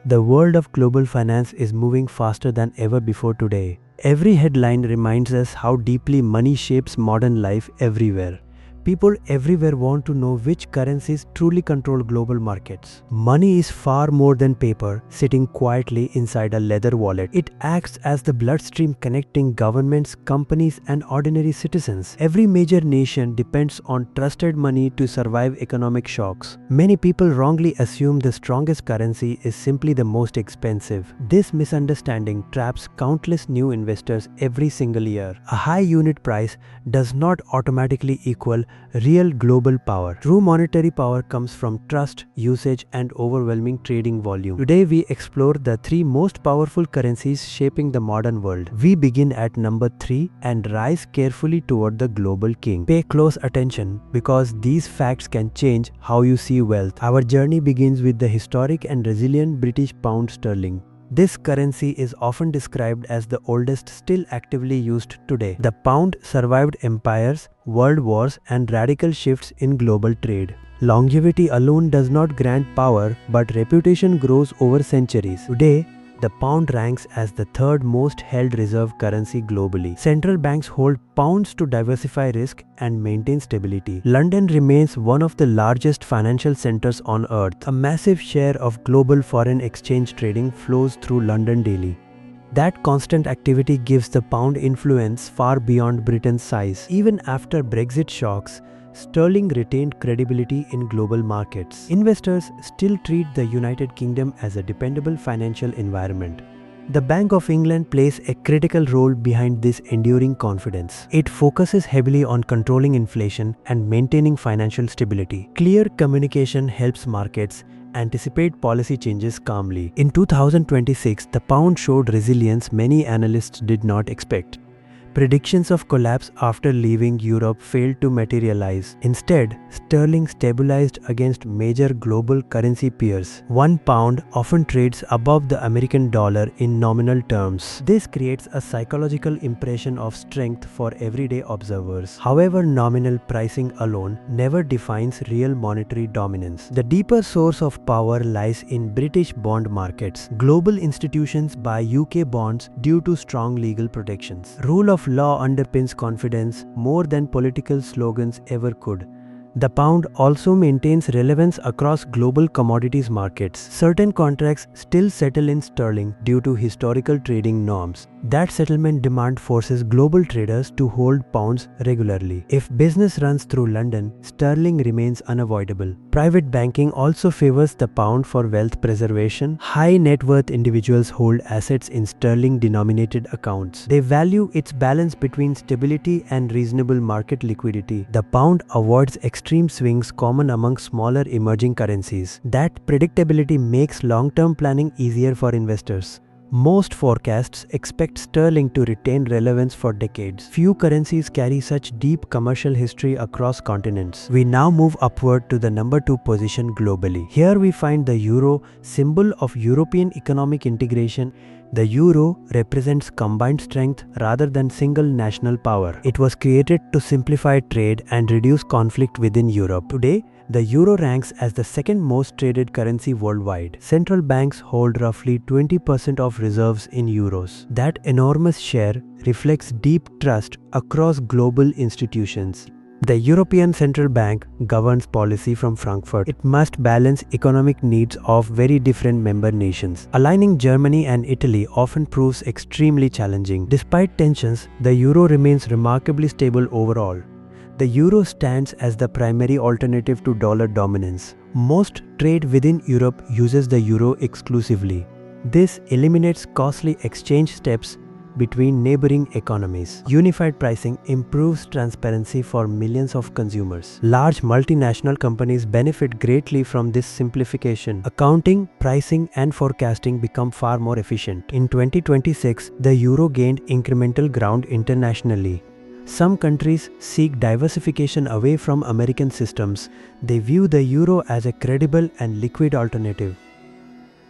The world of global finance is moving faster than ever before today. Every headline reminds us how deeply money shapes modern life everywhere. People everywhere want to know which currencies truly control global markets. Money is far more than paper sitting quietly inside a leather wallet. It acts as the bloodstream connecting governments, companies, and ordinary citizens. Every major nation depends on trusted money to survive economic shocks. Many people wrongly assume the strongest currency is simply the most expensive. This misunderstanding traps countless new investors every single year. A high unit price does not automatically equal real global power. True monetary power comes from trust, usage, and overwhelming trading volume. Today we explore the three most powerful currencies shaping the modern world. We begin at number 3 and rise carefully toward the global king. Pay close attention because these facts can change how you see wealth. Our journey begins with the historic and resilient British pound sterling. This currency is often described as the oldest still actively used today. The pound survived empires, world wars, and radical shifts in global trade. Longevity alone does not grant power, but reputation grows over centuries. Today, the pound ranks as the third most held reserve currency globally. Central banks hold pounds to diversify risk and maintain stability. London remains one of the largest financial centers on earth. A massive share of global foreign exchange trading flows through London daily. That constant activity gives the pound influence far beyond Britain's size. Even after Brexit shocks, sterling retained credibility in global markets. Investors still treat the United Kingdom as a dependable financial environment. The Bank of England plays a critical role behind this enduring confidence. It focuses heavily on controlling inflation and maintaining financial stability. Clear communication helps markets anticipate policy changes calmly. In 2026, the pound showed resilience many analysts did not expect. Predictions of collapse after leaving Europe failed to materialize. Instead, sterling stabilized against major global currency peers. £1 often trades above the American dollar in nominal terms. This creates a psychological impression of strength for everyday observers. However, nominal pricing alone never defines real monetary dominance. The deeper source of power lies in British bond markets. Global institutions buy UK bonds due to strong legal protections. Rule of law underpins confidence more than political slogans ever could. The pound also maintains relevance across global commodities markets. Certain contracts still settle in sterling due to historical trading norms. That settlement demand forces global traders to hold pounds regularly. If business runs through London, sterling remains unavoidable. Private banking also favors the pound for wealth preservation. High net worth individuals hold assets in sterling-denominated accounts. They value its balance between stability and reasonable market liquidity. The pound avoids extreme swings common among smaller emerging currencies. That predictability makes long-term planning easier for investors. Most forecasts expect sterling to retain relevance for decades. Few currencies carry such deep commercial history across continents. We now move upward to the number 2 position globally. Here we find the euro, symbol of European economic integration. The euro represents combined strength rather than single national power. It was created to simplify trade and reduce conflict within Europe. Today, the euro ranks as the second most traded currency worldwide. Central banks hold roughly 20% of reserves in euros. That enormous share reflects deep trust across global institutions. The European Central Bank governs policy from Frankfurt. It must balance economic needs of very different member nations. Aligning Germany and Italy often proves extremely challenging. Despite tensions, the euro remains remarkably stable overall. The euro stands as the primary alternative to dollar dominance. Most trade within Europe uses the euro exclusively. This eliminates costly exchange steps between neighboring economies. Unified pricing improves transparency for millions of consumers. Large multinational companies benefit greatly from this simplification. Accounting, pricing, and forecasting become far more efficient. In 2026, the euro gained incremental ground internationally. Some countries seek diversification away from American systems. They view the euro as a credible and liquid alternative.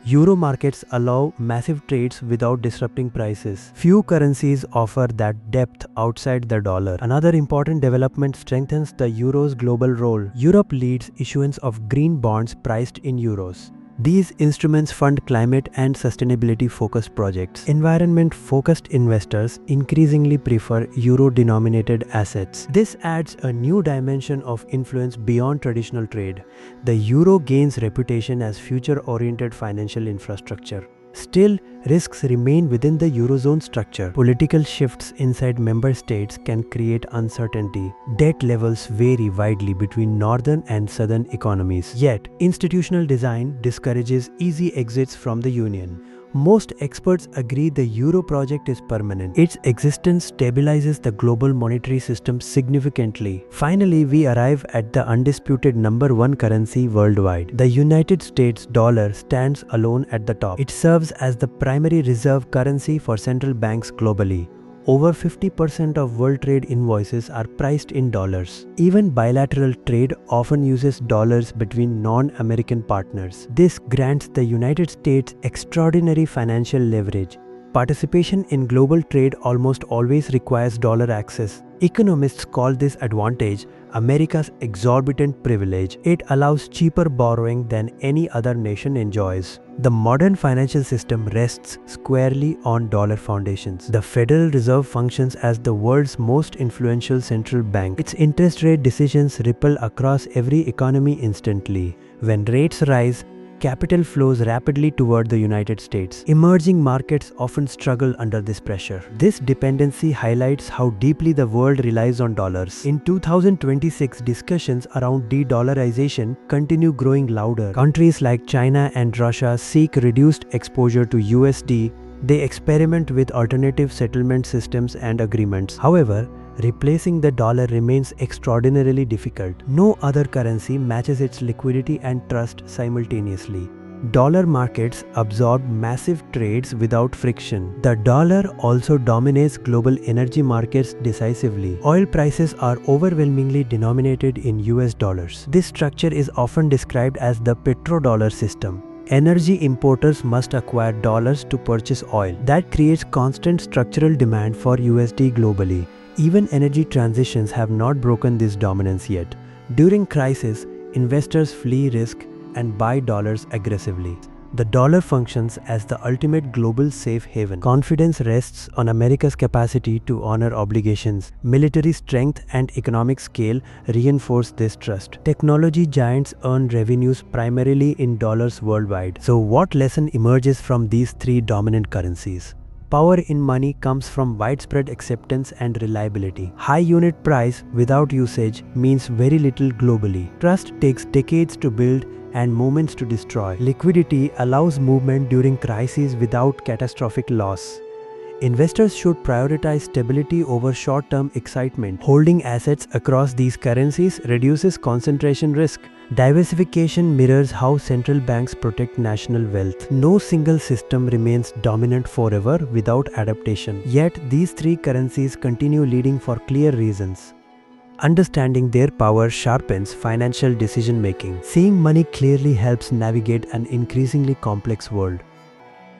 Euro markets allow massive trades without disrupting prices. Few currencies offer that depth outside the dollar. Another important development strengthens the euro's global role. Europe leads issuance of green bonds priced in euros. These instruments fund climate and sustainability-focused projects. Environment-focused investors increasingly prefer euro-denominated assets. This adds a new dimension of influence beyond traditional trade. The euro gains reputation as future-oriented financial infrastructure. Still, risks remain within the Eurozone structure. Political shifts inside member states can create uncertainty. Debt levels vary widely between northern and southern economies. Yet, institutional design discourages easy exits from the Union. Most experts agree the euro project is permanent. Its existence stabilizes the global monetary system significantly. Finally, we arrive at the undisputed number one currency worldwide. The United States dollar stands alone at the top. It serves as the primary reserve currency for central banks globally. Over 50% of world trade invoices are priced in dollars. Even bilateral trade often uses dollars between non-American partners. This grants the United States extraordinary financial leverage. Participation in global trade almost always requires dollar access. Economists call this advantage America's exorbitant privilege. It allows cheaper borrowing than any other nation enjoys. The modern financial system rests squarely on dollar foundations. The Federal Reserve functions as the world's most influential central bank. Its interest rate decisions ripple across every economy instantly. When rates rise, capital flows rapidly toward the United States. Emerging markets often struggle under this pressure. This dependency highlights how deeply the world relies on dollars. In 2026, discussions around de-dollarization continue growing louder. Countries like China and Russia seek reduced exposure to USD. They experiment with alternative settlement systems and agreements. However, replacing the dollar remains extraordinarily difficult. No other currency matches its liquidity and trust simultaneously. Dollar markets absorb massive trades without friction. The dollar also dominates global energy markets decisively. Oil prices are overwhelmingly denominated in US dollars. This structure is often described as the petrodollar system. Energy importers must acquire dollars to purchase oil. That creates constant structural demand for USD globally. Even energy transitions have not broken this dominance yet. During crisis, investors flee risk and buy dollars aggressively. The dollar functions as the ultimate global safe haven. Confidence rests on America's capacity to honor obligations. Military strength and economic scale reinforce this trust. Technology giants earn revenues primarily in dollars worldwide. So what lesson emerges from these three dominant currencies? Power in money comes from widespread acceptance and reliability. High unit price without usage means very little globally. Trust takes decades to build and moments to destroy. Liquidity allows movement during crises without catastrophic loss. Investors should prioritize stability over short-term excitement. Holding assets across these currencies reduces concentration risk. Diversification mirrors how central banks protect national wealth. No single system remains dominant forever without adaptation. Yet, these three currencies continue leading for clear reasons. Understanding their power sharpens financial decision-making. Seeing money clearly helps navigate an increasingly complex world.